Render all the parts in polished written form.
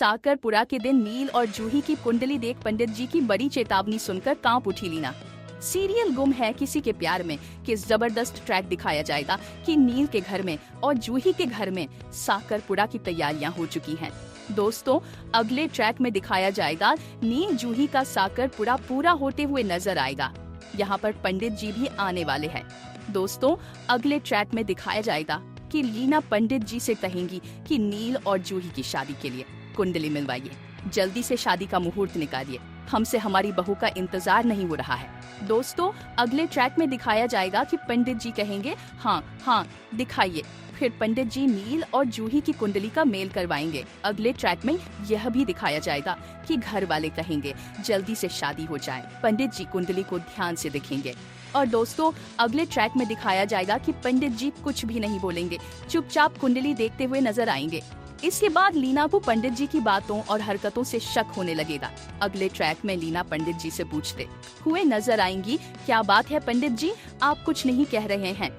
साकरपुरा के दिन नील और जूही की कुंडली देख पंडित जी की बड़ी चेतावनी सुनकर कांप उठी लीना। सीरियल गुम है किसी के प्यार में कि जबरदस्त ट्रैक दिखाया जाएगा कि नील के घर में और जूही के घर में साकरपुरा की तैयारियां हो चुकी हैं। दोस्तों, अगले ट्रैक में दिखाया जाएगा नील जूही का साकरपुरा पूरा होते हुए नजर आएगा। यहाँ पर पंडित जी भी आने वाले हैं। दोस्तों, अगले ट्रैक में दिखाया जाएगा कि लीना पंडित जी से कहेंगी कि नील और जूही की शादी के लिए कुंडली मिलवाइए, जल्दी से शादी का मुहूर्त निकालिए, हमसे हमारी बहू का इंतजार नहीं हो रहा है। दोस्तों, अगले ट्रैक में दिखाया जाएगा कि पंडित जी कहेंगे हाँ दिखाइए, फिर पंडित जी नील और जूही की कुंडली का मेल करवाएंगे। अगले ट्रैक में यह भी दिखाया जाएगा कि घर वाले कहेंगे जल्दी से शादी हो जाए, पंडित जी कुंडली को ध्यान से देखेंगे। और दोस्तों, अगले ट्रैक में दिखाया जाएगा कि पंडित जी कुछ भी नहीं बोलेंगे, चुपचाप कुंडली देखते हुए नजर आएंगे। इसके बाद लीना को पंडित जी की बातों और हरकतों से शक होने लगेगा। अगले ट्रैक में लीना पंडित जी से पूछते हुए नजर आएंगी, क्या बात है पंडित जी, आप कुछ नहीं कह रहे हैं।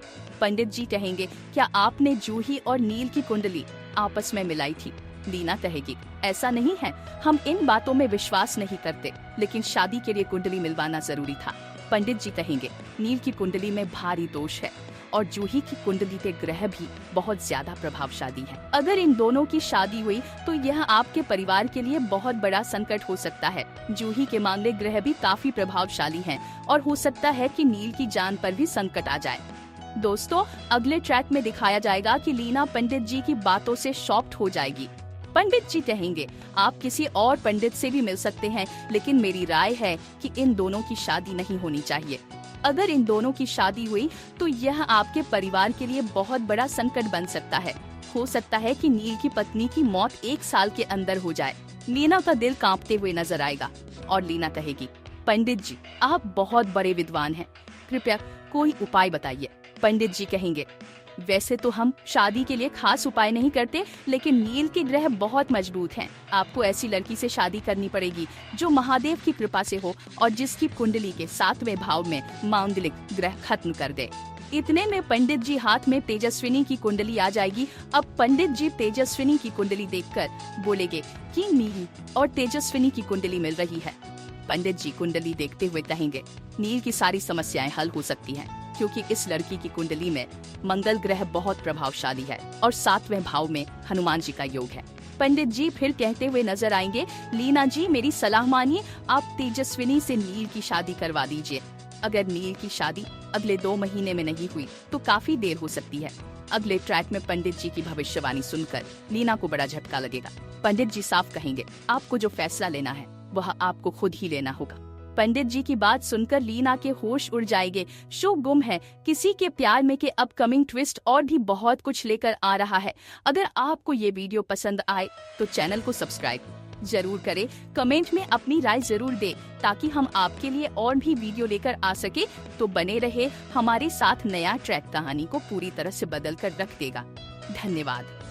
पंडित जी कहेंगे, क्या आपने जूही और नील की कुंडली आपस में मिलाई थी। लीना कहेगी, ऐसा नहीं है, हम इन बातों में विश्वास नहीं करते, लेकिन शादी के लिए कुंडली मिलवाना जरूरी था। पंडित जी कहेंगे, नील की कुंडली में भारी दोष है और जूही की कुंडली के ग्रह भी बहुत ज्यादा प्रभावशाली है। अगर इन दोनों की शादी हुई तो यह आपके परिवार के लिए बहुत बड़ा संकट हो सकता है। जूही के मामले ग्रह भी काफी प्रभावशाली हैं और हो सकता है कि नील की जान पर भी संकट आ जाए। दोस्तों, अगले ट्रैक में दिखाया जाएगा कि लीना पंडित जी की बातों से शॉक्ड हो जाएगी। पंडित जी कहेंगे, आप किसी और पंडित से भी मिल सकते हैं, लेकिन मेरी राय है कि इन दोनों की शादी नहीं होनी चाहिए। अगर इन दोनों की शादी हुई तो यह आपके परिवार के लिए बहुत बड़ा संकट बन सकता है। हो सकता है कि नील की पत्नी की मौत 1 साल के अंदर हो जाए। लीना का दिल कांपते हुए नजर आएगा और लीना कहेगी, पंडित जी आप बहुत बड़े विद्वान हैं, कृपया कोई उपाय बताइए। पंडित जी कहेंगे, वैसे तो हम शादी के लिए खास उपाय नहीं करते, लेकिन नील के ग्रह बहुत मजबूत हैं। आपको ऐसी लड़की से शादी करनी पड़ेगी जो महादेव की कृपा से हो और जिसकी कुंडली के 7वें भाव में मांगलिक ग्रह खत्म कर दे। इतने में पंडित जी हाथ में तेजस्विनी की कुंडली आ जाएगी। अब पंडित जी तेजस्विनी की कुंडली देखकर बोलेंगे कि नील और तेजस्विनी की कुंडली मिल रही है। पंडित जी कुंडली देखते हुए कहेंगे, नील की सारी समस्याएं हल हो सकती हैं, क्योंकि इस लड़की की कुंडली में मंगल ग्रह बहुत प्रभावशाली है और 7वें भाव में हनुमान जी का योग है। पंडित जी फिर कहते हुए नजर आएंगे, लीना जी मेरी सलाह मानिए, आप तेजस्विनी से नील की शादी करवा दीजिए। अगर नील की शादी अगले 2 महीने में नहीं हुई तो काफी देर हो सकती है। अगले ट्रैक में पंडित जी की भविष्यवाणी सुनकर लीना को बड़ा झटका लगेगा। पंडित जी साफ कहेंगे, आपको जो फैसला लेना है वह आपको खुद ही लेना होगा। पंडित जी की बात सुनकर लीना के होश उड़ जाएंगे। शो गुम है किसी के प्यार में के अपकमिंग ट्विस्ट और भी बहुत कुछ लेकर आ रहा है। अगर आपको ये वीडियो पसंद आए तो चैनल को सब्सक्राइब जरूर करें, कमेंट में अपनी राय जरूर दें ताकि हम आपके लिए और भी वीडियो लेकर आ सके। तो बने रहे हमारे साथ, नया ट्रैक कहानी को पूरी तरह से बदल कर रख देगा। धन्यवाद।